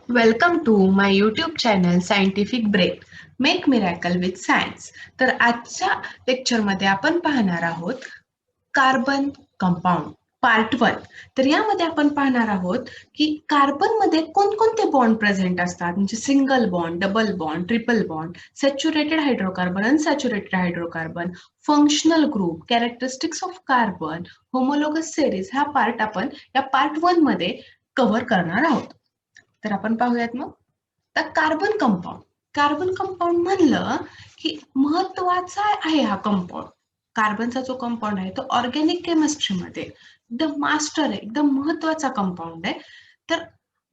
Welcome to my YouTube channel scientific break make miracle with science. तर आजच्या लेक्चरमध्ये आपण पाहणार आहोत कार्बन कंपाऊंड पार्ट 1. तर यामध्ये आपण पाहणार आहोत की कार्बनमध्ये कोणकोणते बॉन्ड प्रेझेंट असतात, म्हणजे single bond, double bond, triple bond, saturated hydrocarbon, unsaturated hydrocarbon, functional group, characteristics of carbon, homologous series. हा पार्ट आपण या पार्ट 1 मध्ये कव्हर करणार आहोत. तर आपण पाहूयात मग. तर कार्बन कंपाऊंड म्हणलं की महत्वाचा आहे हा कंपाऊंड. कार्बनचा जो कंपाऊंड आहे तो ऑर्गॅनिक केमिस्ट्रीमध्ये एकदम मास्टर आहे, एकदम महत्वाचा कंपाऊंड आहे. तर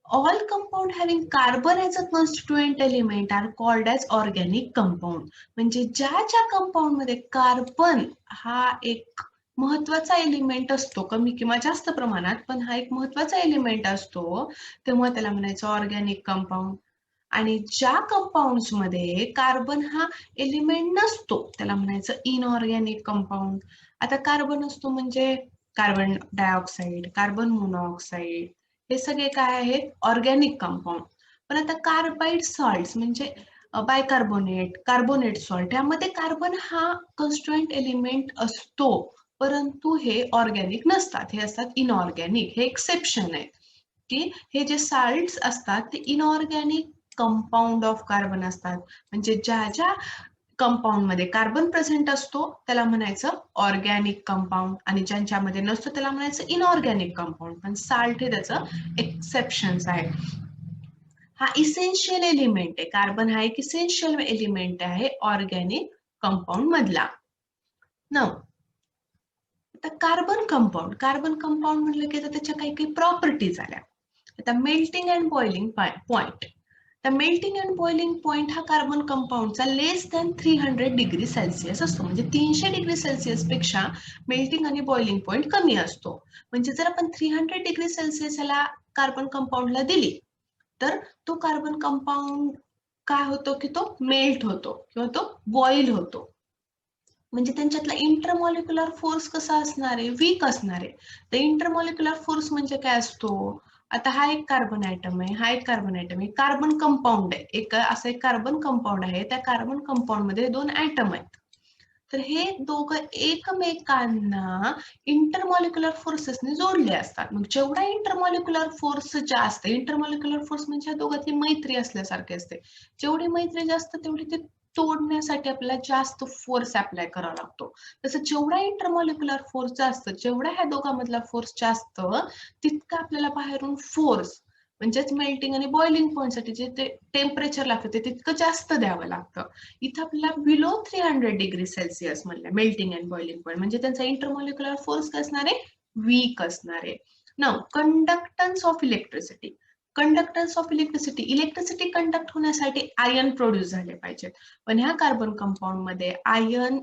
all compound having carbon as a constituent element are called as organic compound. म्हणजे ज्या ज्या कंपाऊंड मध्ये कार्बन हा एक महत्वाचा एलिमेंट असतो, कमी किंवा जास्त प्रमाणात, पण हा एक महत्वाचा एलिमेंट असतो, तेव्हा त्याला म्हणायचं ऑर्गॅनिक कंपाऊंड. आणि ज्या कंपाऊंड्स मध्ये कार्बन हा एलिमेंट नसतो त्याला म्हणायचं इनऑर्गॅनिक कंपाऊंड. आता कार्बन असतो म्हणजे कार्बन डायऑक्साईड, कार्बन मोनॉक्साईड, हे सगळे काय आहेत? Organic compound. पण आता कार्बाइड सॉल्ट्स म्हणजे बायकार्बोनेट, कार्बोनेट सॉल्ट, यामध्ये कार्बन हा कॉन्स्टिट्युएंट एलिमेंट असतो, परंतु हे ऑर्गॅनिक नसतात, हे असतात इनऑर्गॅनिक. हे एक्सेप्शन आहे की हे जे साल्ट्स असतात ते इनऑर्गॅनिक कंपाऊंड ऑफ कार्बन असतात. म्हणजे ज्या ज्या कंपाऊंड मध्ये कार्बन प्रेझेंट असतो त्याला म्हणायचं ऑर्गॅनिक कंपाऊंड, आणि ज्यांच्यामध्ये नसतो त्याला म्हणायचं इनऑर्गॅनिक कंपाऊंड. पण साल्ट हे त्याचं एक्सेप्शन्स आहे. हा इसेन्शियल एलिमेंट आहे, कार्बन हा एक इसेन्शियल एलिमेंट आहे ऑर्गॅनिक कंपाऊंड मधला. न आता कार्बन कंपाऊंड म्हटलं की त्याच्या काही काही प्रॉपर्टीज आल्या. आता मेल्टिंग अँड बॉइलिंग पॉइंट. तर मेल्टिंग अँड बॉइलिंग पॉइंट हा कार्बन कंपाऊंडचा लेस दॅन 300 डिग्री सेल्सिअस असतो. म्हणजे 300 डिग्री सेल्सिअस पेक्षा मेल्टिंग आणि बॉइलिंग पॉइंट कमी असतो. म्हणजे जर आपण 300 डिग्री सेल्सिअस ला कार्बन कंपाऊंडला दिली तर तो कार्बन कंपाऊंड काय होतो की तो मेल्ट होतो किंवा तो बॉईल होतो. म्हणजे त्यांच्यातला इंटरमॉलिक्युलर फोर्स कसा असणार आहे? वीक असणार आहे. तर इंटरमॉलिक्युलर फोर्स म्हणजे काय असतो? आता हा एक कार्बन ॲटम आहे, हा एक कार्बन ॲटम आहे, कार्बन कंपाऊंड आहे, एक असं एक कार्बन कंपाऊंड आहे. त्या कार्बन कंपाऊंड मध्ये 2 ॲटम आहेत. तर हे दोघं एकमेकांना इंटरमॉलिक्युलर फोर्सेसने जोडले असतात. मग जेवढा इंटरमॉलिक्युलर फोर्स जास्त, इंटरमॉलिक्युलर फोर्स म्हणजे या दोघांतली मैत्री असल्यासारखे असते. जेवढी मैत्री जास्त तेवढी ते तोडण्यासाठी आपल्याला जास्त फोर्स अप्लाय करावा लागतो. तसं जेवढा इंटरमॉलिक्युलर फोर्स जास्त, जेवढा ह्या दोघांमधला फोर्स जास्त, तितका आपल्याला बाहेरून फोर्स म्हणजेच मेल्टिंग आणि बॉइलिंग पॉईंटसाठी जे ते टेम्परेचर लागतं ते तितकं जास्त द्यावं लागतं. इथं आपल्याला बिलो 300 डिग्री सेल्सिअस म्हणलं मेल्टिंग अँड बॉइलिंग पॉईंट, म्हणजे त्यांचा इंटरमॉलिक्युलर फोर्स काय असणार आहे? वीक असणार आहे. Now conductance of electricity. Electricity conduct होण्यासाठी आयन प्रोड्यूस झाले पाहिजेत, पण ह्या कार्बन कंपाऊंड मध्ये आयन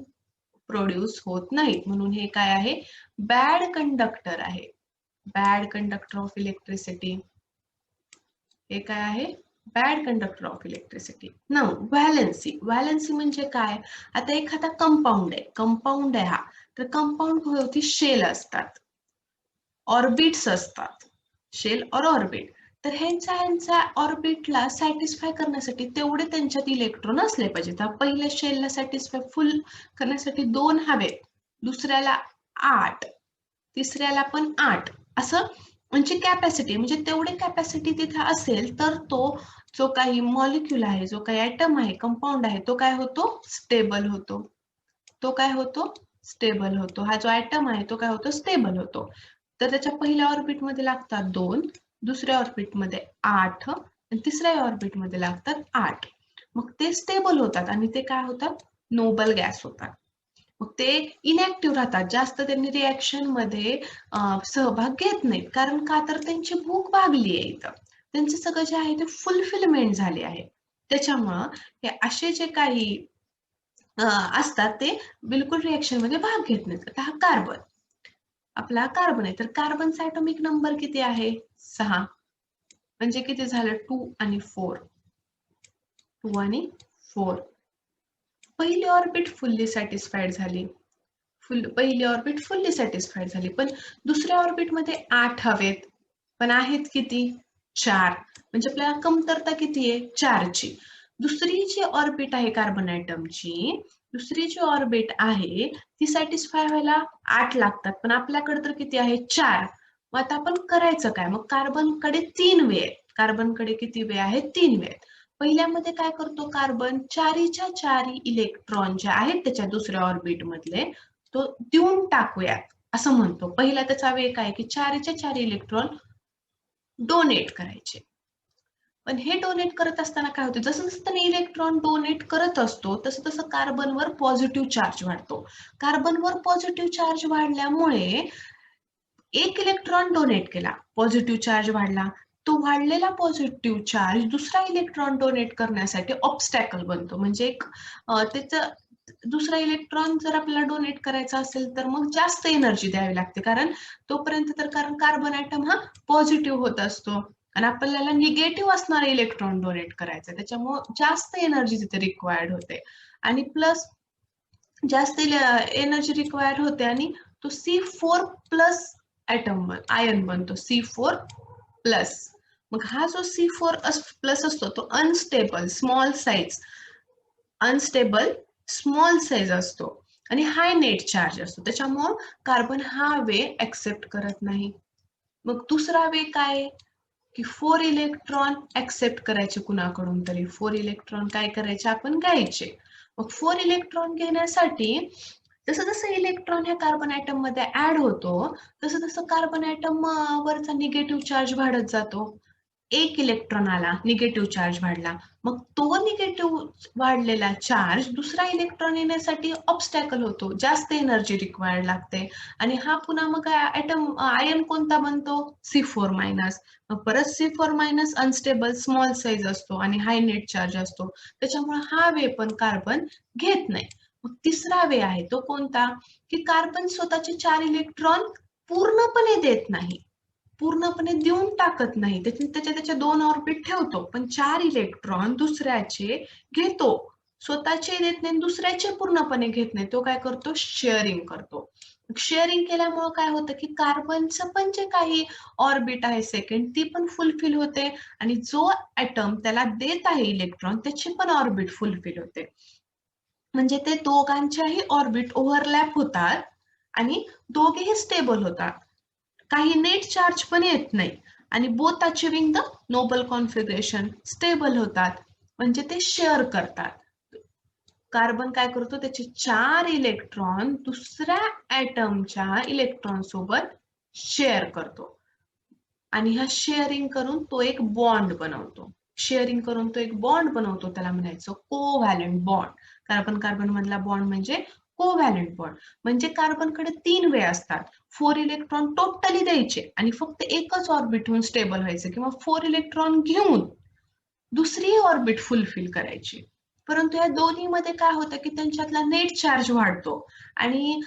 प्रोड्यूस होत नाहीत, म्हणून हे काय आहे? बॅड कंडक्टर आहे. Bad conductor of electricity. हे काय आहे? Bad conductor of electricity. Now valency म्हणजे काय? आता एखादा कंपाऊंड आहे हा, तर कंपाऊंड भोवती शेल असतात, ऑर्बिट्स असतात, शेल और ऑर्बिट. तर ह्यांच्या ऑर्बिटला सॅटिस्फाय करण्यासाठी तेवढे त्यांच्यात इलेक्ट्रॉन असले पाहिजे. तर पहिल्या शेलला सॅटिस्फाय फुल करण्यासाठी 2 हवेत, दुसऱ्याला 8, तिसऱ्याला पण 8, असं म्हणजे कॅपॅसिटी, म्हणजे तेवढी कॅपॅसिटी तिथे असेल तर तो जो काही मॉलिक्यूल आहे, जो काही ॲटम आहे, कंपाऊंड आहे, तो काय होतो? स्टेबल होतो. तो काय होतो? स्टेबल होतो. हा जो ॲटम आहे तो काय होतो? स्टेबल होतो. तर त्याच्या पहिल्या ऑर्बिटमध्ये लागतात 2, दुसऱ्या ऑर्बिटमध्ये 8 आणि तिसऱ्या ऑर्बिटमध्ये लागतात 8. मग ते स्टेबल होतात आणि ते काय होतात? नोबल गॅस होतात. मग ते इनॅक्टिव्ह राहतात, जास्त त्यांनी रिॲक्शन मध्ये सहभाग घेत नाहीत. कारण का? तर त्यांची भूक भागली आहे इथं, त्यांचे सगळं जे आहे ते फुलफिलमेंट झाले आहे. त्याच्यामुळं हे असे जे काही असतात ते बिलकुल रिॲक्शन मध्ये भाग घेत नाहीत. आता हा कार्बन, आपला कार्बन आहे, तर कार्बनचा ॲटॉमिक नंबर किती आहे? 6. म्हणजे किती झालं? 2 आणि 4. 2 आणि 4. पहिली ऑर्बिट फुल्ली सॅटिस्फाईड झाली. पहिली ऑर्बिट फुल्ली सॅटिस्फाईड झाली, पण दुसऱ्या ऑर्बिटमध्ये 8 हवेत, पण आहेत किती? 4, म्हणजे आपल्याला कमतरता किती आहे 4 ची. दुसरी जी ऑर्बिट आहे कार्बन ॲटमची, दुसरी जी ऑर्बिट आहे ती सॅटिस्फाय व्हायला 8 लागतात, पण आपल्याकडे तर किती आहे 4. मग आता आपण करायचं काय? मग कार्बनकडे 3 वे आहेत. कार्बनकडे किती वे आहेत? 3 वे आहेत. पहिल्यामध्ये काय करतो कार्बन, चारीच्या चारी इलेक्ट्रॉन जे आहेत त्याच्या दुसऱ्या ऑर्बिट मधले तो देऊन टाकूयात असं म्हणतो. पहिला त्याचा वे काय की चारीच्या चारी इलेक्ट्रॉन डोनेट करायचे. पण हे डोनेट करत असताना काय होतं, जसं जसं त्याने इलेक्ट्रॉन डोनेट करत असतो तसं तसं कार्बनवर पॉझिटिव्ह चार्ज वाढतो. कार्बनवर पॉझिटिव्ह चार्ज वाढल्यामुळे एक इलेक्ट्रॉन डोनेट केला, पॉझिटिव्ह चार्ज वाढला. तो वाढलेला पॉझिटिव्ह चार्ज दुसरा इलेक्ट्रॉन डोनेट करण्यासाठी ऑब्स्टॅकल बनतो. म्हणजे एक त्याचं दुसरा इलेक्ट्रॉन जर आपल्याला डोनेट करायचा असेल तर मग जास्त एनर्जी द्यावी लागते, कारण तोपर्यंत तर कारण कार्बन ॲटम हा पॉझिटिव्ह होत असतो आणि आपल्याला निगेटिव्ह असणारा इलेक्ट्रॉन डोनेट करायचा, त्याच्यामुळे जास्त एनर्जी तिथे रिक्वायर्ड होते आणि प्लस जास्त एनर्जी रिक्वायर्ड होते आणि तो C4 प्लस ॲटम आयन बनतो, C4 प्लस. मग हा जो C4 प्लस असतो तो अनस्टेबल स्मॉल साईज असतो आणि हाय नेट चार्ज असतो, त्याच्यामुळं कार्बन हा वे ऍक्सेप्ट करत नाही. मग दुसरा वे काय की 4 इलेक्ट्रॉन ऍक्सेप्ट करायचे कुणाकडून तरी, 4 इलेक्ट्रॉन काय करायचे आपण घ्यायचे. मग 4 इलेक्ट्रॉन घेण्यासाठी जसं जसं इलेक्ट्रॉन ह्या कार्बन ॲटम मध्ये ऍड होतो तसं तसं कार्बन ॲटम वरचा निगेटिव्ह चार्ज वाढत जातो. एक इलेक्ट्रॉन आला, निगेटिव्ह चार्ज वाढला, मग तो निगेटिव्ह वाढलेला चार्ज दुसरा इलेक्ट्रॉन येण्यासाठी ऑब्स्टॅकल होतो, जास्त एनर्जी रिक्वायर्ड लागते आणि हा पुन्हा मग ॲटम आयन कोणता बनतो, C4 मायनस. मग परत C4 minus unstable small size असतो आणि हाय नेट चार्ज असतो, त्याच्यामुळे हा वे पण कार्बन घेत नाही. मग तिसरा वे आहे तो कोणता की कार्बन स्वतःचे 4 इलेक्ट्रॉन पूर्णपणे देत नाही, पूर्णपणे देऊन टाकत नाही, त्याच्या 2 ऑर्बिट ठेवतो पण 4 इलेक्ट्रॉन दुसऱ्याचे घेतो, स्वतःचे देत नाही दुसऱ्याचे पूर्णपणे घेत नाही. तो काय करतो, शेअरिंग करतो. शेअरिंग केल्यामुळे काय होतं की कार्बनचं पण जे काही ऑर्बिट आहे सेकंड ती पण फुलफिल होते आणि जो ॲटम त्याला देत आहे इलेक्ट्रॉन त्याची पण ऑर्बिट फुलफिल होते. म्हणजे ते दोघांच्याही ऑर्बिट ओव्हरलॅप होतात आणि दोघेही स्टेबल होतात, काही नेट चार्ज पण येत नाही आणि both achieving the noble configuration, stable होतात म्हणजे ते शेअर करतात. कार्बन काय करतो, त्याचे 4 इलेक्ट्रॉन दुसऱ्या ॲटमच्या इलेक्ट्रॉन सोबत शेअर करतो आणि ह्या शेअरिंग करून तो एक बॉन्ड बनवतो. शेअरिंग करून तो एक बॉन्ड बनवतो, त्याला म्हणायचं कोव्हॅलंट बॉन्ड. कार्बन कार्बन मधला बॉन्ड म्हणजे कोव्हॅलंट बॉन्ड. म्हणजे कार्बनकडे 3 वे असतात, 4 इलेक्ट्रॉन टोटली द्यायचे आणि फक्त एकच ऑर्बिट होऊन स्टेबल व्हायचं किंवा 4 इलेक्ट्रॉन घेऊन दुसरी ऑर्बिट फुलफिल करायची. परंतु या दोन्हीमध्ये काय होतं की त्यांच्यातला नेट चार्ज वाढतो आणि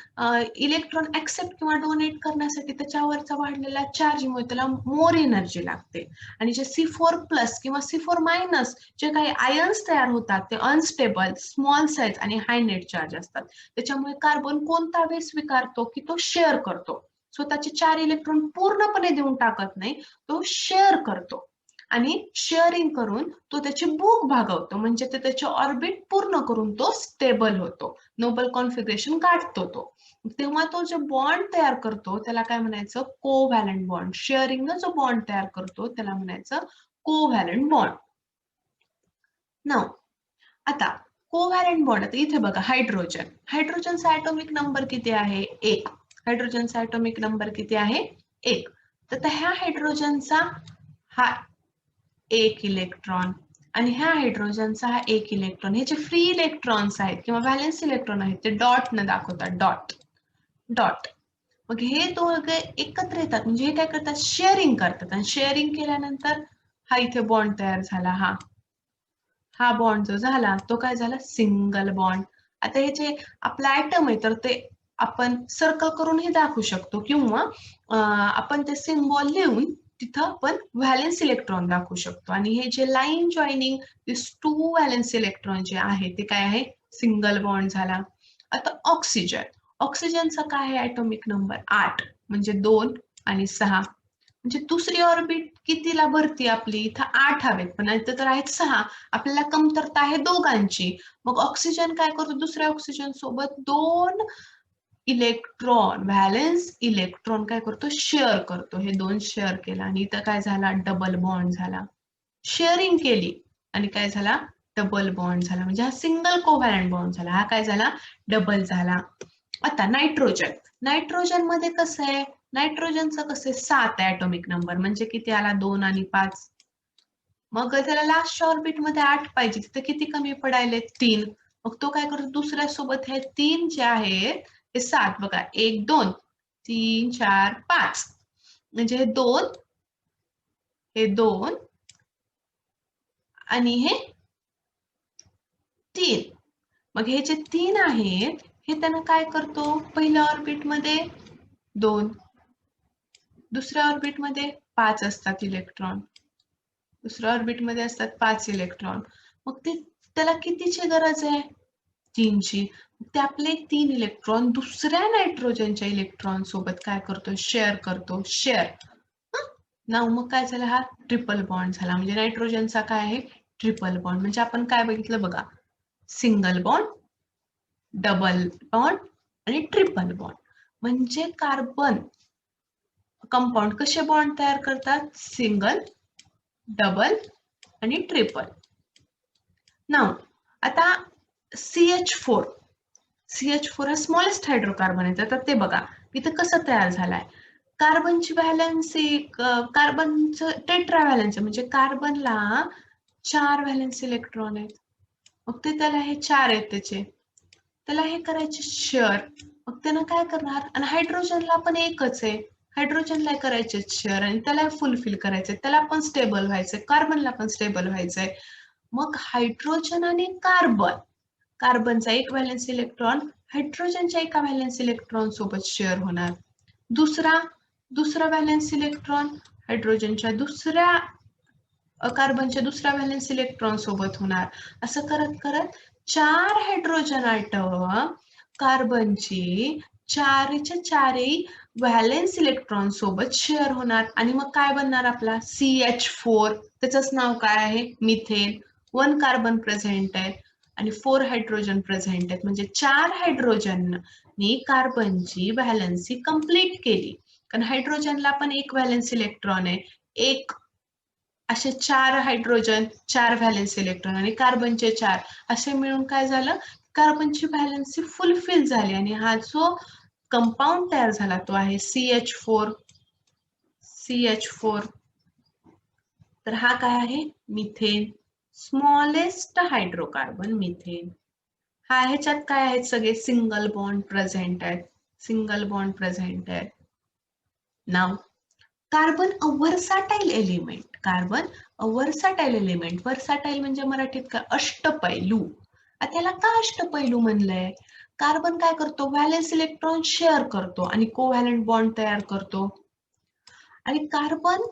इलेक्ट्रॉन ऍक्सेप्ट किंवा डोनेट करण्यासाठी त्याच्यावरचा वाढलेला चार्जमुळे त्याला मोर एनर्जी लागते आणि जे C4 प्लस किंवा C4 मायनस जे काही आयन्स तयार होतात ते अनस्टेबल स्मॉल साईज आणि हाय नेट चार्ज असतात. त्याच्यामुळे कार्बन कोणता वे स्वीकारतो की तो शेअर करतो, स्वतःचे 4 इलेक्ट्रॉन पूर्णपणे देऊन टाकत नाही, तो शेअर करतो आणि शेअरिंग करून तो त्याची भूक भागवतो, म्हणजे ते त्याचे ऑर्बिट पूर्ण करून तो स्टेबल होतो, नोबल कॉन्फिगरेशन गाठतो तो. तेव्हा तो जो बॉन्ड तयार करतो त्याला काय म्हणायचं, कोव्हॅलंट बॉन्ड. शेअरिंग जो बॉन्ड तयार करतो त्याला म्हणायचं कोव्हॅलंट बॉन्ड. नाव आता कोव्हॅलंट बॉन्ड, आता इथे बघा हायड्रोजन, हायड्रोजनचा ॲटॉमिक नंबर किती आहे, 1. हायड्रोजनचा ॲटॉमिक नंबर किती आहे, 1. तर ह्या हायड्रोजनचा हा 1 इलेक्ट्रॉन आणि ह्या हायड्रोजनचा हा 1 इलेक्ट्रॉन, हे जे फ्री इलेक्ट्रॉन्स आहेत किंवा व्हॅलेन्स इलेक्ट्रॉन आहेत ते डॉट न दाखवतात, डॉट डॉट. मग हे दोघे एकत्र येतात म्हणजे हे काय करतात, शेअरिंग करतात आणि शेअरिंग केल्यानंतर हा इथे बॉन्ड तयार झाला, हा बॉन्ड जो झाला तो काय झाला, सिंगल बॉन्ड. आता हे जे आपला ॲटम आहे तर ते आपण सर्कल करूनही दाखवू शकतो किंवा आपण ते सिम्बॉल लिहून तिथं आपण व्हॅलेन्स इलेक्ट्रॉन दाखवू शकतो आणि हे जे लाईन जॉईनिंग दिस 2 व्हॅलेन्स इलेक्ट्रॉन जे आहे ते काय आहे, सिंगल बॉन्ड झाला. आता ऑक्सिजन, ऑक्सिजनचा काय आहे ॲटॉमिक नंबर, 8 म्हणजे 2 आणि 6. म्हणजे दुसरी ऑर्बिट कितीला भरती आपली, इथं 8 हवेत पण इथं तर आहेत 6, आपल्याला कमतरता आहे दोघांची. मग ऑक्सिजन काय करतो, दुसऱ्या ऑक्सिजन सोबत 2 इलेक्ट्रॉन, व्हॅलेन्स इलेक्ट्रॉन काय करतो, शेअर करतो. हे 2 शेअर केला आणि इथं काय झाला, डबल बॉन्ड झाला. शेअरिंग केली आणि काय झाला, डबल बॉन्ड झाला. म्हणजे हा सिंगल कोव्हॅलंट बॉन्ड झाला, हा काय झाला, डबल झाला. आता नायट्रोजन, नायट्रोजन मध्ये कसं आहे, नायट्रोजनचं कसं आहे, 7 आहे ॲटॉमिक नंबर, म्हणजे किती आला, 2 आणि 5. मग त्याला लास्ट ऑर्बिट मध्ये 8 पाहिजे, तिथे किती कमी पडायले, 3. मग तो काय करतो, दुसऱ्या सोबत हे 3 जे आहेत हे 7, बघा 1 2 3 4 5, म्हणजे हे 2, हे 2 आणि हे 3. मग हे जे 3 आहेत हे त्यानं काय करतो, पहिल्या ऑर्बिट मध्ये 2, दुसऱ्या ऑर्बिट मध्ये 5 असतात इलेक्ट्रॉन, दुसऱ्या ऑर्बिट मध्ये असतात 5 इलेक्ट्रॉन. मग ते त्याला कितीची गरज आहे, 3ची. ते आपले 3 इलेक्ट्रॉन दुसऱ्या नायट्रोजनच्या इलेक्ट्रॉन सोबत काय करतो, शेअर करतो, शेअर. नाव मग काय झालं, हा ट्रिपल बॉन्ड झाला. म्हणजे नायट्रोजनचा काय आहे, ट्रिपल बॉन्ड. म्हणजे आपण काय बघितलं बघा, सिंगल बॉन्ड, डबल बॉन्ड आणि ट्रिपल बॉन्ड. म्हणजे कार्बन कंपाऊंड कसे बॉन्ड तयार करतात, सिंगल, डबल आणि ट्रिपल. नाव आता CH4, CH4 हा स्मॉलेस्ट हायड्रोकार्बन आहे. तर ते बघा इथं कसं तयार झालाय, कार्बनची व्हॅलेन्सी, कार्बनचं टेट्रा व्हॅलेन्सी, म्हणजे कार्बनला 4 व्हॅलेन्स इलेक्ट्रॉन आहेत. मग ते त्याला हे 4 आहेत त्याचे, त्याला हे करायचे शेअर. मग त्यानं काय करणार, आणि हायड्रोजनला पण एकच आहे, हायड्रोजनला करायचे शेअर आणि त्याला फुलफिल करायचंय, त्याला पण स्टेबल व्हायचंय, कार्बनला पण स्टेबल व्हायचंय. मग हायड्रोजन आणि कार्बन, कार्बनचा एक व्हॅलेन्स इलेक्ट्रॉन हायड्रोजनच्या एका व्हॅलेन्स इलेक्ट्रॉन सोबत शेअर होणार. दुसरा व्हॅलेन्स इलेक्ट्रॉन हायड्रोजनच्या कार्बनच्या दुसऱ्या व्हॅलेन्स इलेक्ट्रॉन सोबत होणार. असं करत करत 4 हायड्रोजन ॲटम कार्बनची 4च्या 4ही व्हॅलेन्स इलेक्ट्रॉन सोबत शेअर होणार आणि मग काय बनणार आपला CH4. त्याचंच नाव काय आहे, मिथेन. 1 कार्बन प्रेझेंट आहे आणि 4 हायड्रोजन प्रेझेंट आहेत. म्हणजे 4 हायड्रोजननी कार्बनची व्हॅलेन्सी कंप्लीट केली. कारण हायड्रोजनला पण एक व्हॅलेन्स इलेक्ट्रॉन आहे, एक असे 4 हायड्रोजन, 4 व्हॅलेन्स इलेक्ट्रॉन आणि कार्बनचे 4 असे मिळून काय झालं, कार्बनची व्हॅलेन्सी फुलफिल झाली आणि हा जो कंपाऊंड तयार झाला तो आहे CH4. तर हा काय आहे, मिथेन, स्मॉलेस्ट हायड्रोकार्बन मिथेन. हा ह्याच्यात काय आहेत, सगळे सिंगल बॉन्ड प्रेझेंट आहेत, सिंगल बॉन्ड प्रेझेंट आहेत. नाव कार्बन अ वर्साटाईल एलिमेंट, कार्बन अ वर्साटाईल एलिमेंट. वर्साटाईल म्हणजे मराठीत काय, अष्टपैलू. त्याला का अष्टपैलू म्हणलंय, कार्बन काय करतो, व्हॅलेन्स इलेक्ट्रॉन शेअर करतो आणि कोव्हॅलंट बॉन्ड तयार करतो. आणि कार्बन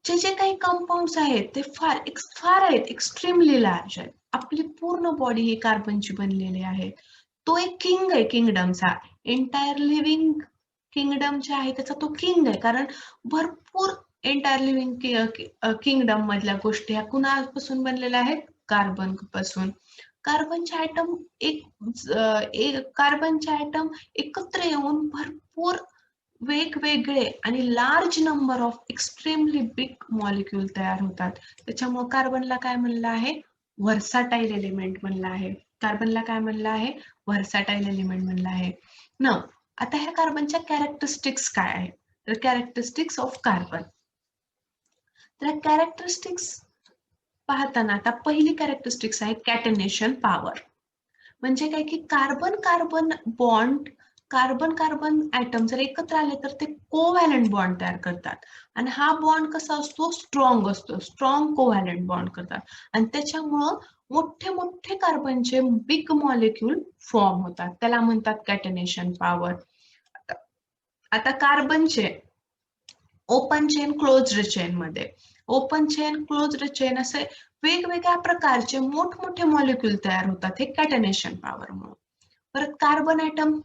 जे काही कंपाऊंड्स आहेत ते फार आहेत, एक्स्ट्रीमली लार्ज आहेत. आपली पूर्ण बॉडी ही कार्बनची बनलेली आहे. तो एक किंग आहे किंगडमचा, एंटायर लिव्हिंग किंगडम जे आहे त्याचा तो किंग आहे. कारण भरपूर एंटायर लिव्हिंग किंगडम मधल्या गोष्टी ह्या कुणापासून बनलेल्या आहेत, कार्बन पासून. कार्बनचे ॲटम कार्बनचे ॲटम एकत्र येऊन भरपूर वेगवेगळे आणि large number of extremely big molecule तयार होतात. त्याच्यामुळे कार्बनला काय म्हणलं आहे, व्हर्साटाईल एलिमेंट म्हणलं आहे. कार्बनला काय म्हणलं आहे, व्हर्साटाईल एलिमेंट म्हणलं आहे ना. आता ह्या कार्बनच्या कॅरेक्टरिस्टिक्स काय आहेत, तर कॅरेक्टरिस्टिक्स ऑफ कार्बन. तर कॅरेक्टरिस्टिक्स पाहताना आता पहिली कॅरेक्टरिस्टिक्स आहे कॅटेनेशन पॉवर. म्हणजे काय की carbon carbon bond, carbon carbon atom जर एकत्र आले तर ते कोव्हॅलंट बॉन्ड तयार करतात आणि हा बॉन्ड कसा असतो, स्ट्रॉंग असतो, स्ट्रॉंग कोव्हॅलंट बॉन्ड करतात आणि त्याच्यामुळं मोठे मोठे कार्बनचे बिग मॉलिक्यूल फॉर्म होतात, त्याला म्हणतात कॅटेनेशन पॉवर. आता कार्बनचे ओपन चेन क्लोज्ड चेन मध्ये, ओपन चेन क्लोज्ड चेन असे वेगवेगळ्या प्रकारचे मोठमोठे मॉलिक्यूल तयार होतात हे कॅटेनेशन पॉवरमुळे. परत कार्बन ॲटम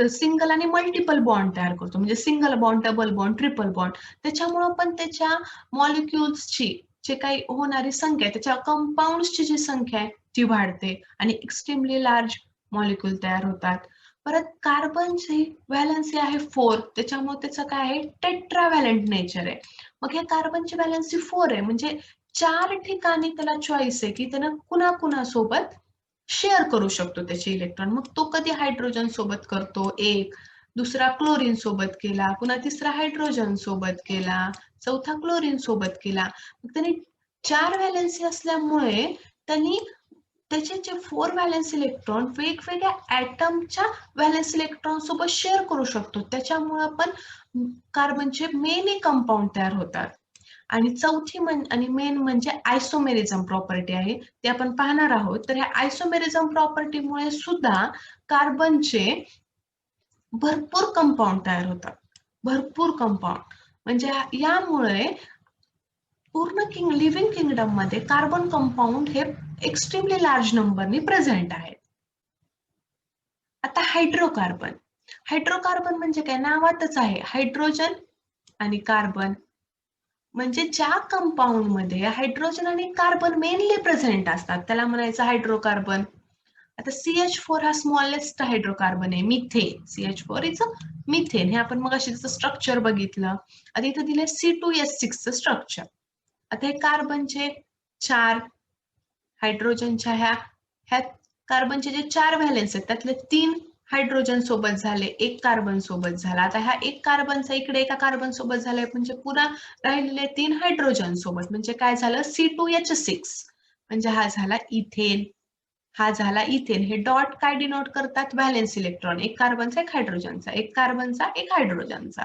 सिंगल आणि मल्टिपल बॉन्ड तयार करतो, म्हणजे single bond, double bond, triple bond. त्याच्यामुळं पण त्याच्या मॉलिक्युल्सची जे काही होणारी संख्या आहे, त्याच्या कंपाऊंड्सची जी संख्या आहे ती वाढते आणि एक्स्ट्रीमली लार्ज मॉलिक्यूल तयार होतात. परत कार्बनची व्हॅलन्सी आहे 4, त्याच्यामुळे त्याचं काय आहे, टेट्राव्हॅलंट नेचर आहे. मग हे कार्बनची व्हॅलन्सी 4 आहे, म्हणजे 4 ठिकाणी त्याला चॉईस आहे की त्यानं कुणाकुणासोबत शेअर करू शकतो त्याचे इलेक्ट्रॉन. मग तो कधी हायड्रोजन सोबत करतो एक, दुसरा क्लोरीन सोबत केला, पुन्हा तिसरा हायड्रोजन सोबत केला, चौथा क्लोरीन सोबत केला. मग त्यांनी 4 व्हॅलन्सी असल्यामुळे त्यांनी त्याचे जे 4 व्हॅलन्स इलेक्ट्रॉन वेगवेगळ्या ऍटमच्या व्हॅलन्स इलेक्ट्रॉन सोबत शेअर करू शकतो. त्याच्यामुळे पण कार्बनचे मेनी कंपाऊंड तयार होतात. आणि चौथी आणि मेन म्हणजे आयसोमेरिझम प्रॉपर्टी आहे, ते आपण पाहणार आहोत. तर ह्या आयसोमेरिझम प्रॉपर्टीमुळे सुद्धा कार्बनचे भरपूर कंपाऊंड तयार होतात, भरपूर कंपाऊंड. म्हणजे यामुळे पूर्ण लिव्हिंग किंगडम मध्ये कार्बन कंपाऊंड हे एक्स्ट्रीमली लार्ज नंबरनी प्रेझेंट आहेत. आता हायड्रोकार्बन, हायड्रोकार्बन म्हणजे काय, नावातच आहे हायड्रोजन आणि कार्बन. म्हणजे ज्या कंपाऊंड मध्ये हायड्रोजन आणि कार्बन मेनली प्रेझेंट असतात त्याला म्हणायचं हायड्रोकार्बन. आता CH4 हा स्मॉलेस्ट हायड्रोकार्बन आहे, मिथेन. CH4 is methane. हे आपण मग अशी स्ट्रक्चर बघितलं. आता इथं दिले C2H6 चं स्ट्रक्चर. आता हे कार्बनचे 4, हायड्रोजनच्या ह्या कार्बनचे जे 4 व्हॅलेन्स आहेत त्यातले 3 हायड्रोजन सोबत झाले, 1 कार्बन सोबत झाला. आता हा 1 कार्बनचा इकडे एका कार्बन सोबत झालाय, म्हणजे पुन्हा राहिलेले 3 हायड्रोजन सोबत. म्हणजे काय झालं, C2H6. म्हणजे हा झाला इथेन, हा झाला इथेन. हे डॉट काय डिनोट करतात, व्हॅलेन्स इलेक्ट्रॉन. 1 कार्बनचा 1 हायड्रोजनचा, 1 कार्बनचा 1 हायड्रोजनचा.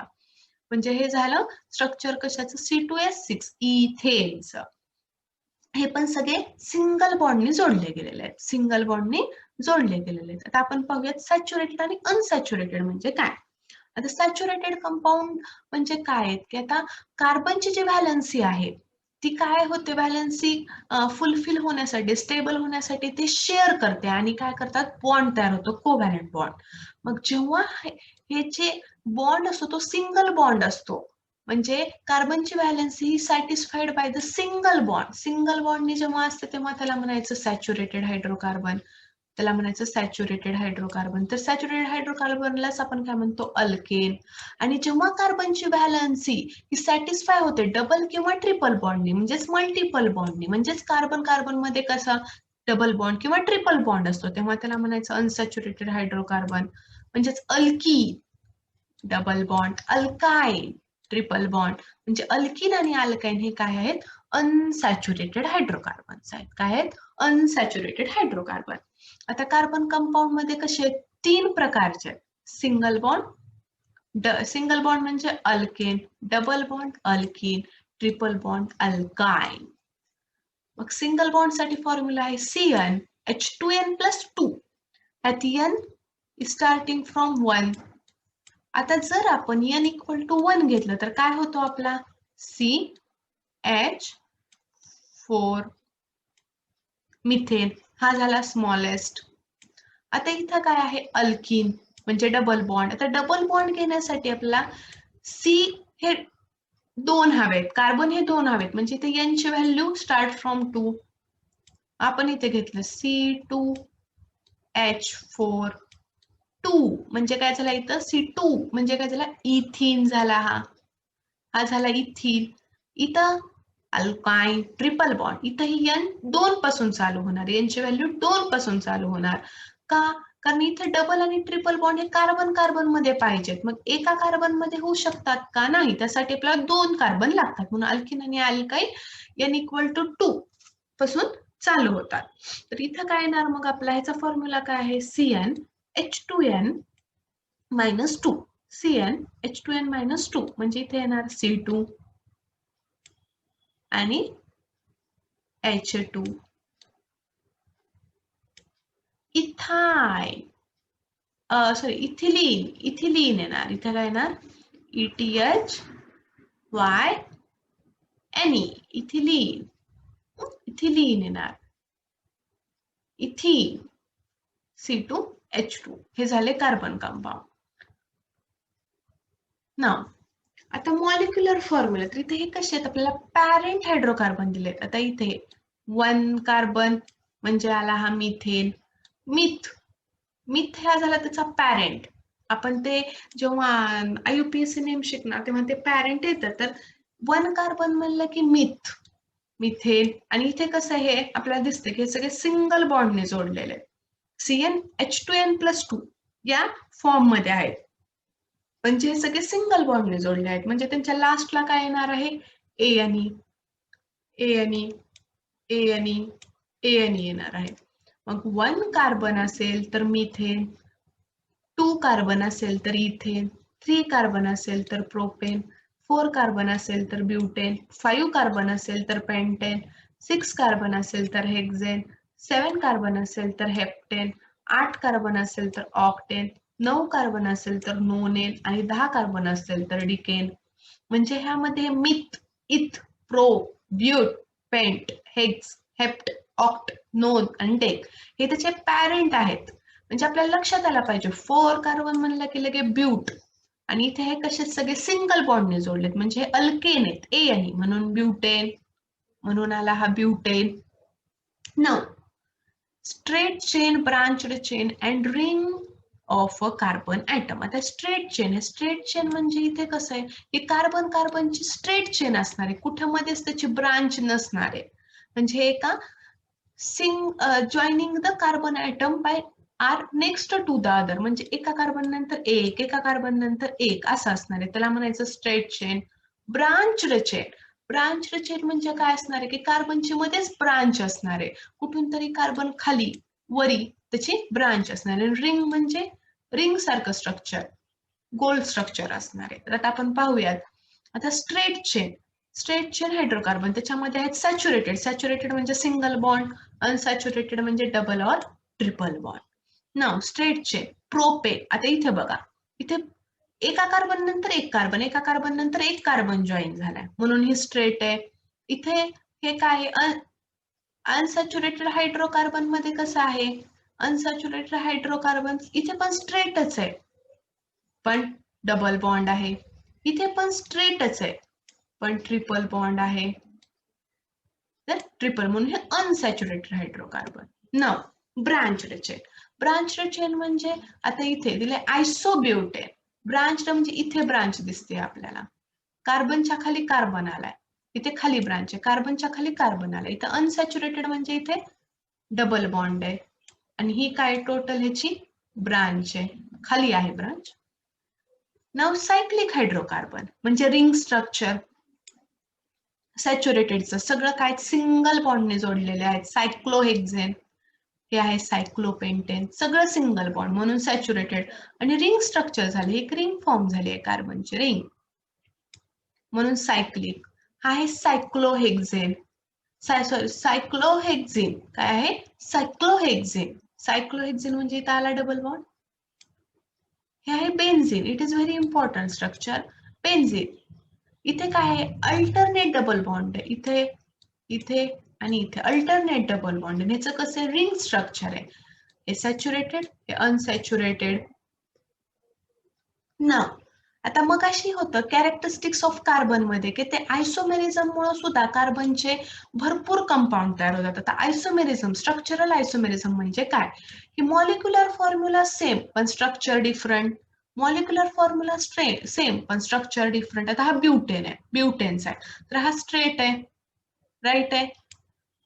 म्हणजे हे झालं स्ट्रक्चर कशाचं, C2H6 इथेनचं. हे पण सगळे सिंगल बॉन्डनी जोडले गेलेले आहेत, सिंगल बॉन्डनी जोडले गेलेले आहेत. आता आपण पाहूयात सॅच्युरेटेड आणि अनसॅच्युरेटेड म्हणजे काय. आता सॅच्युरेटेड कंपाऊंड म्हणजे काय आहेत, की आता कार्बनची जी व्हॅलन्सी आहे ती काय होते, व्हॅलन्सी फुलफिल होण्यासाठी, स्टेबल होण्यासाठी ते शेअर करते आणि काय करतात, बॉन्ड तयार होतो, कोव्हॅलंट बॉन्ड. मग जेव्हा हे जे बॉन्ड असतो तो सिंगल बॉन्ड असतो, म्हणजे कार्बनची व्हॅलन्सी ही satisfied by the single bond. Single बॉन्डनी जेव्हा असते तेव्हा त्याला म्हणायचं सॅच्युरेटेड हायड्रोकार्बन, त्याला म्हणायचं सॅच्युरेटेड हायड्रोकार्बन. तर सॅच्युरेटेड हायड्रोकार्बनलाच आपण काय म्हणतो, अल्केन. आणि जेव्हा कार्बनची व्हॅलन्सी ही सॅटिस्फाय होते डबल किंवा ट्रिपल बॉन्डनी, म्हणजेच मल्टिपल बॉन्डनी, म्हणजेच कार्बन कार्बन मध्ये कसा डबल बॉन्ड किंवा ट्रिपल बॉन्ड असतो, तेव्हा त्याला म्हणायचं अनसॅच्युरेटेड हायड्रोकार्बन. म्हणजेच alkyne double bond, alkyne triple bond. म्हणजे अल्किन आणि अल्काइन हे काय आहेत, अनसॅच्युरेटेड हायड्रोकार्बन्स आहेत. काय आहेत, अनसॅच्युरेटेड हायड्रोकार्बन. आता कार्बन कंपाऊंड मध्ये कसे 3 प्रकारचे, सिंगल बॉन्ड, सिंगल बॉन्ड म्हणजे alkane, double bond alkene, triple bond alkyne. मग सिंगल बॉन्ड साठी फॉर्म्युला आहे CnH2n+2. at n starting from 1. आता जर आपण n इक्वल टू 1 घेतलं तर काय होतो आपला, CH4 मिथेन, हा झाला स्मॉलेस्ट. आता इथं काय आहे, अल्किन म्हणजे डबल बॉन्ड. आता डबल बॉन्ड घेण्यासाठी आपल्याला C हे 2 हवेत, कार्बन हे 2 हवेत, म्हणजे इथे n ची व्हॅल्यू स्टार्ट फ्रॉम 2. आपण इथे घेतलं C2H4 2, म्हणजे काय झाला इथं, C2 म्हणजे काय झाला, इथिन झाला. हा झाला इथिन. इथं अल्काइन ट्रिपल बॉन्ड, इथं ही n 2 पासून चालू होणार, n ची व्हॅल्यू 2 पासून चालू होणार. का, कारण इथे डबल आणि ट्रिपल बॉन्ड हे कार्बन कार्बन मध्ये पाहिजेत. मग एका कार्बन मध्ये होऊ शकतात का, नाही, त्यासाठी आपल्याला 2 कार्बन लागतात. म्हणून अल्किन आणि अल्काइन n इक्वल टू 2 पासून चालू होतात. तर इथं काय येणार मग आपला, ह्याचा फॉर्म्युला काय आहे, CnH2n-2. CnH2n-2 म्हणजे इथे येणार C2 आणि H2. इथाइन, इथिलीन, इथिलीन येणार. इथे काय येणार, ETHYNE, इथिलीन, इथिलीन येणार. इथिन, C2 H2 हे झाले कार्बन कंपाऊंड. नाव आता मॉलिक्युलर फॉर्म्युला, तर इथे हे कसे आहेत, आपल्याला पॅरेंट हायड्रोकार्बन दिलेत. आता इथे 1 कार्बन म्हणजे आला हा मिथेन. मिथ हा झाला त्याचा पॅरेंट. आपण ते जेव्हा IUPAC नेम शिकणार तेव्हा ते पॅरेंट येतं. तर 1 कार्बन म्हणलं की मिथेन. आणि इथे कसं आहे, आपल्याला दिसतं की हे सगळे सिंगल बॉन्डने जोडलेले आहेत. CnH2n+2 या फॉर्म मध्ये आहेत. म्हणजे हे सगळे सिंगल बॉन्डने जोडले आहेत. म्हणजे त्यांच्या लास्टला काय येणार आहे, ए आणि येणार आहे. मग 1 कार्बन असेल तर मिथेन, 2 कार्बन असेल तर इथेन, 3 कार्बन असेल तर प्रोपेन, 4 कार्बन असेल तर ब्युटेन, 5 कार्बन असेल तर पेंटेन, 6 कार्बन असेल तर हेक्सेन, 7 कार्बन असेल तर हेप्टेन, 8 कार्बन असेल तर ऑक्टेन, 9 कार्बन असेल तर नोनेन आणि 10 कार्बन असेल तर डिकेन. म्हणजे ह्यामध्ये meth, eth, prop, but, pent, hex, hept, oct, non आणि डेक हे त्याचे पॅरेंट आहेत. म्हणजे आपल्याला लक्षात आलं पाहिजे 4 कार्बन म्हणलं की लगे ब्यूट, आणि इथे हे कसे सगळे सिंगल बॉन्डने जोडलेत म्हणजे हे अल्केन आहेत, ए आणि म्हणून ब्युटेन, म्हणून आला हा butane. Now straight chain, branched chain and ring of a carbon atom. आता स्ट्रेट चेन म्हणजे इथे कसं आहे, की कार्बन कार्बनची स्ट्रेट चेन असणार आहे, कुठं मध्येच त्याची ब्रांच नसणार आहे. म्हणजे एका joining the carbon atom by are next to the other, म्हणजे एका कार्बन नंतर एक, एका कार्बन नंतर एक असं असणार आहे. त्याला म्हणायचं स्ट्रेट चेन. ब्रांच्ड चेन म्हणजे काय असणार आहे, की कार्बनची मध्येच ब्रांच असणार आहे, कुठून तरी कार्बन खाली वरी त्याची ब्रांच असणार आहे. रिंग म्हणजे रिंग सारखं स्ट्रक्चर, गोल स्ट्रक्चर असणार आहे. तर आता आपण पाहूयात. आता स्ट्रेट चेन हायड्रोकार्बन त्याच्यामध्ये आहेत सॅच्युरेटेड म्हणजे सिंगल बॉन्ड, अनसॅच्युरेटेड म्हणजे double or triple bond. Now straight chain propane. आता इथे बघा, इथे एका कार्बन नंतर एक कार्बन, एका कार्बन नंतर एक कार्बन जॉईन झालाय म्हणून ही स्ट्रेट आहे. इथे हे काय आहे, अनसॅच्युरेटेड हायड्रोकार्बन मध्ये कसं आहे, अनसॅच्युरेटेड हायड्रोकार्बन इथे पण स्ट्रेटच आहे पण डबल बॉन्ड आहे, इथे पण स्ट्रेटच आहे पण ट्रिपल बॉन्ड आहे. तर ट्रिपल म्हणून हे अनसॅच्युरेटेड हायड्रोकार्बन. नाव ब्रांच्ड चेन म्हणजे आता इथे दिले आयसोब्युटेन. ब्रांच्ड म्हणजे इथे ब्रांच दिसते आपल्याला, कार्बनच्या खाली कार्बन आलाय, इथे खाली ब्रांच आहे, कार्बनच्या खाली कार्बन आलाय. इथे अनसॅच्युरेटेड म्हणजे इथे डबल बॉन्ड आहे आणि ही काय टोटल ह्याची ब्रांच आहे, खाली आहे ब्रांच. नाव सायक्लिक हायड्रोकार्बन म्हणजे रिंग स्ट्रक्चर. सॅच्युरेटेडचं सगळं काय सिंगल बॉन्डने जोडलेले आहेत. सायक्लोहेक्झेन हे आहे, सायक्लोपेंटेन सगळं सिंगल बॉन्ड म्हणून सॅच्युरेटेड. आणि रिंग स्ट्रक्चर झाले, एक रिंग फॉर्म झाली आहे कार्बनची रिंग म्हणून सायक्लिक. हा आहे सायक्लोहेक्झेन. सायक्लोहेक्झेन काय आहे, सायक्लोहेक्झेन म्हणजे इथं आला डबल बॉन्ड. हे आहे benzene. It is very important structure benzene. इथे काय आहे, अल्टरनेट डबल बॉन्ड आहे, इथे इथे आणि इथे अल्टरनेट डबल बॉन्ड. ह्याचं कसं रिंग स्ट्रक्चर आहे, हे सॅच्युरेटेड हे अनसॅच्युरेटेड. ना आता मग अशी होतं कॅरेक्टरिस्टिक्स ऑफ कार्बन मध्ये, की ते आयसोमेरिझम मुळे सुद्धा कार्बनचे भरपूर कंपाऊंड तयार होतात. आता आयसोमेरिझम, स्ट्रक्चरल आयसोमेरिझम म्हणजे काय, की मॉलिक्युलर फॉर्म्युला सेम पण structure different, molecular formula same पण स्ट्रक्चर डिफरंट. आता हा ब्युटेन आहे, ब्युटेनचा आहे, तर हा स्ट्रेट आहे, राईट आहे,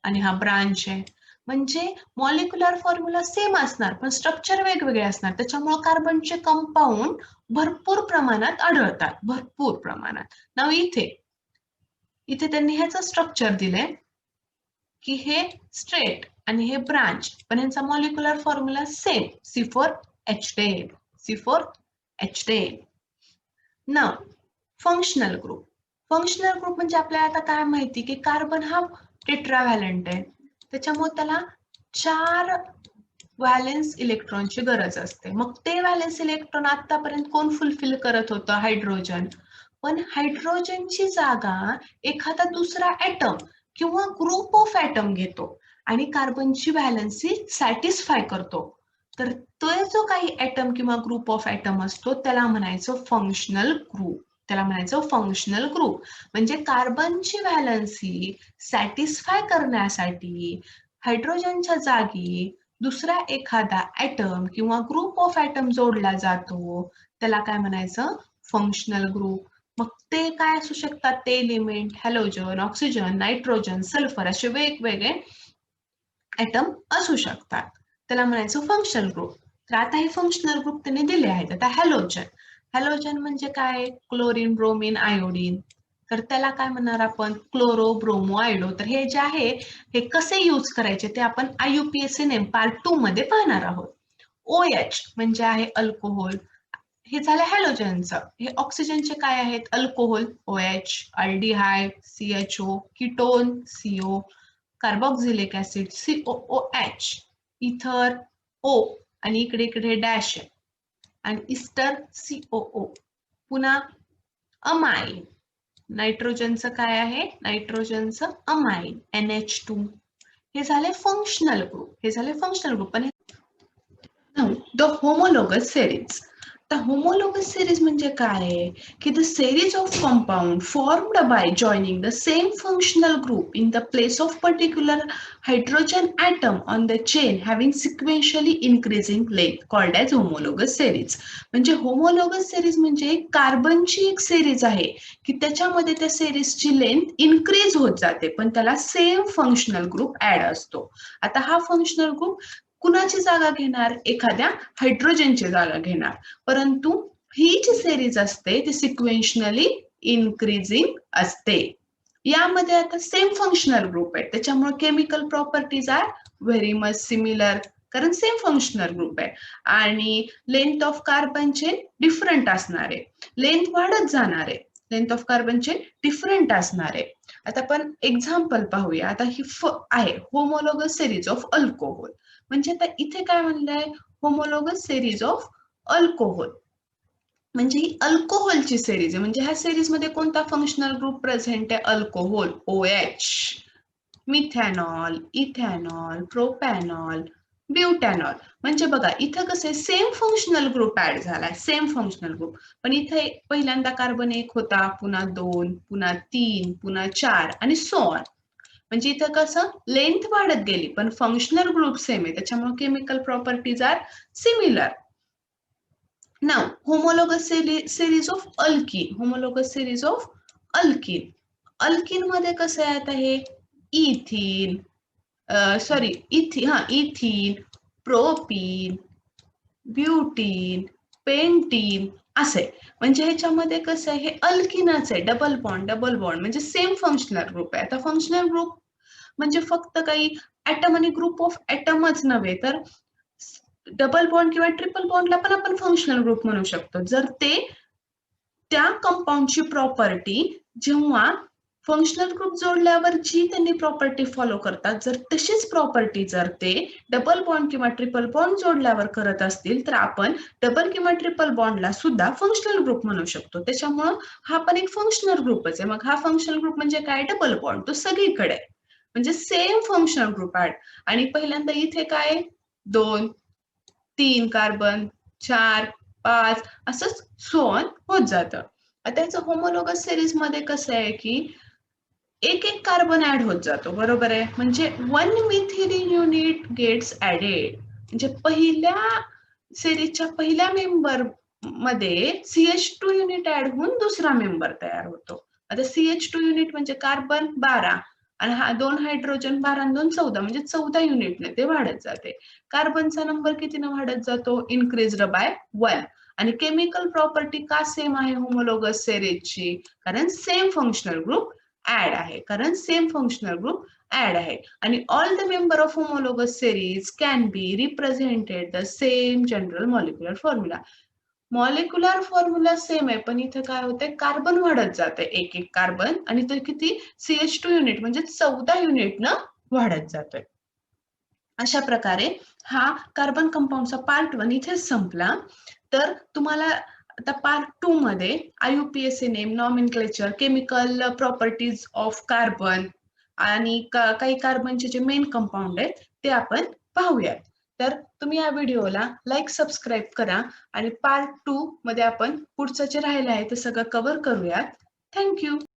आणि हा ब्रांच आहे. म्हणजे मॉलिक्युलर फॉर्म्युला सेम असणार पण स्ट्रक्चर वेगवेगळे असणार, त्याच्यामुळे कार्बनचे कंपाऊंड भरपूर प्रमाणात आढळतात, भरपूर प्रमाणात. नाव इथे इथे त्यांनी ह्याचं स्ट्रक्चर दिलंय की हे स्ट्रेट आणि हे ब्रांच, पण यांचा molecular formula same, C4H10, C4H10. नाव फंक्शनल ग्रुप म्हणजे आपल्याला आता काय माहिती, की कार्बन हा टेट्राव्हॅलंट आहे, त्याच्यामुळे त्याला 4 व्हॅलेन्स इलेक्ट्रॉनची गरज असते. मग ते व्हॅलेन्स इलेक्ट्रॉन आतापर्यंत कोण फुलफिल करत होतं, हायड्रोजन. पण हायड्रोजनची जागा एखादा दुसरा ॲटम किंवा ग्रुप ऑफ ॲटम घेतो आणि कार्बनची व्हॅलन्सी सॅटिस्फाय करतो. तर तो जो काही ऍटम किंवा ग्रुप ऑफ ऍटम असतो त्याला म्हणायचं फंक्शनल ग्रुप. त्याला म्हणायचं फंक्शनल ग्रुप. म्हणजे कार्बनची व्हॅलन्सी सॅटिस्फाय करण्यासाठी हायड्रोजनच्या जागी दुसरा एखादा ऍटम किंवा ग्रुप ऑफ ऍटम जोडला जातो, त्याला काय म्हणायचं? Functional group. मग ते काय असू शकतात? ते element halogen, oxygen, nitrogen, sulphur असे वेगवेगळे ऍटम असू शकतात. त्याला म्हणायचं फंक्शनल ग्रुप. तर आता हे फंक्शनल ग्रुप त्यांनी दिले आहेत. आता हॅलोजन. हॅलोजन म्हणजे काय? Chlorine, bromine, iodine. तर त्याला काय म्हणणार आपण? Chloro, bromo, iodo. तर हे जे आहे हे कसे यूज करायचे ते आपण IUPAC नेम पार्ट 2 मध्ये पाहणार आहोत. OH म्हणजे आहे अल्कोहोल. हे झालं हॅलोजनचं. हे ऑक्सिजनचे काय आहेत? Alcohol OH, aldehyde CHO, ketone CO, carboxylic acid COOH, इथर O आणि इकडे इकडे डॅश आहे आणि इस्टर COO. पुन्हा अमाइन. नायट्रोजनचं काय आहे? नायट्रोजनचं अमाइन NH2. हे झाले फंक्शनल ग्रुप. हे झाले फंक्शनल ग्रुप. पण Now, the homologous series. The homologous series म्हणजे काय? की the series of compound formed by joining the same functional group in the place of particular hydrogen atom on the chain having sequentially increasing length called as homologous series. म्हणजे homologous series म्हणजे कार्बनची एक series आहे की त्याच्यामध्ये त्या सेरीजची length increase होत जाते पण त्याला सेम फंक्शनल ग्रुप ऍड असतो. आता हा फंक्शनल ग्रुप कुणाची जागा घेणार? एखाद्या हायड्रोजनची जागा घेणार. परंतु ही जी सेरीज असते ती सिक्वेन्शनली इन्क्रीजिंग असते. यामध्ये आता सेम फंक्शनल ग्रुप आहे त्याच्यामुळे chemical properties are very much similar कारण सेम फंक्शनल ग्रुप आहे आणि length of carbon chain different असणार आहे. लेंथ वाढत जाणार आहे. Length of carbon chain different असणार आहे. आता आपण एक्झाम्पल पाहूया. आता ही आहे होमोलॉगस सेरीज ऑफ अल्कोहोल. म्हणजे आता इथे काय म्हणलंय? Homologous series of alcohol. म्हणजे ही अल्कोहोलची सेरीज आहे. म्हणजे ह्या सेरीज मध्ये कोणता फंक्शनल ग्रुप प्रेझेंट आहे? Alcohol OH, methanol, ethanol, propanol, butanol. म्हणजे बघा इथं कसं सेम फंक्शनल ग्रुप ऍड झालाय. Same functional group. पण इथे पहिल्यांदा कार्बन 1 होता, पुन्हा 2, पुन्हा 3, पुन्हा 4 आणि सो ऑन. म्हणजे इथं कसं लेंथ वाढत गेली पण फंक्शनल ग्रुप सेम आहे त्याच्यामुळे chemical properties are similar. Now homologous series of alkene. Homologous series of alkene. Alkene मध्ये कसं आहे आता हे ethene ethene, propene, butene, pentene असे. म्हणजे ह्याच्यामध्ये कसं आहे हे अल्किनच आहे. डबल बॉन्ड म्हणजे सेम फंक्शनल ग्रुप आहे. आता फंक्शनल ग्रुप म्हणजे फक्त काही ऍटम आणि ग्रुप ऑफ ऍटमच नव्हे तर डबल बॉन्ड किंवा ट्रिपल बॉन्डला पण आपण फंक्शनल ग्रुप म्हणू शकतो जर ते त्या कंपाऊंडची प्रॉपर्टी जेव्हा फंक्शनल ग्रुप जोडल्यावर जी त्यांनी प्रॉपर्टी फॉलो करतात जर तशीच प्रॉपर्टी जर ते डबल बॉन्ड किंवा ट्रिपल बॉन्ड जोडल्यावर करत असतील तर आपण डबल किंवा ट्रिपल बॉन्डला सुद्धा फंक्शनल ग्रुप म्हणू शकतो. त्याच्यामुळं हा पण एक फंक्शनल ग्रुपच आहे. मग हा फंक्शनल ग्रुप म्हणजे काय? Double bond. तो सगळीकडे म्हणजे सेम फंक्शनल ग्रुप ऍड. आणि पहिल्यांदा इथे काय 2, 3 कार्बन, 4, 5 असंच सो ऑन होत जातं. त्याचं होमोलॉगस सिरीज मध्ये कसं आहे की एक एक कार्बन ऍड होत जातो. बरोबर आहे. म्हणजे 1 मिथिलीन युनिट गेट्स ऍडेड. म्हणजे पहिल्या सिरीजच्या पहिल्या मेंबर मध्ये CH2 युनिट ऍड होऊन दुसरा मेंबर तयार होतो. आता CH2 युनिट म्हणजे कार्बन 12 आणि हा 2 हायड्रोजन 12 आणि 2 14 म्हणजे 14 युनिटने ते वाढत जाते. कार्बनचा नंबर कितीने वाढत जातो? Increased by 1. आणि केमिकल प्रॉपर्टी का सेम आहे होमोलॉगस सेरीजची? कारण सेम फंक्शनल ग्रुप ऍड आहे. कारण सेम फंक्शनल ग्रुप ऍड आहे. आणि all the member of homologous series can be represented the same general molecular formula. Molecular formula same आहे पण इथे काय होतंय कार्बन वाढत जाते एक एक कार्बन आणि तो किती CH2 युनिट म्हणजे 14 युनिटनं वाढत जातोय. अशा प्रकारे हा कार्बन कंपाऊंडचा पार्ट 1 इथेच संपला. तर तुम्हाला आता पार्ट 2 मध्ये IUPAC name, nomenclature, chemical properties of carbon आणि काही कार्बनचे जे मेन कंपाऊंड आहेत ते आपण पाहूयात. तर तुम्ही या व्हिडिओला लाईक सबस्क्राईब करा आणि पार्ट 2 मध्ये आपण पुढचं जे राहिलं आहे ते सगळं कव्हर करूयात. Thank you.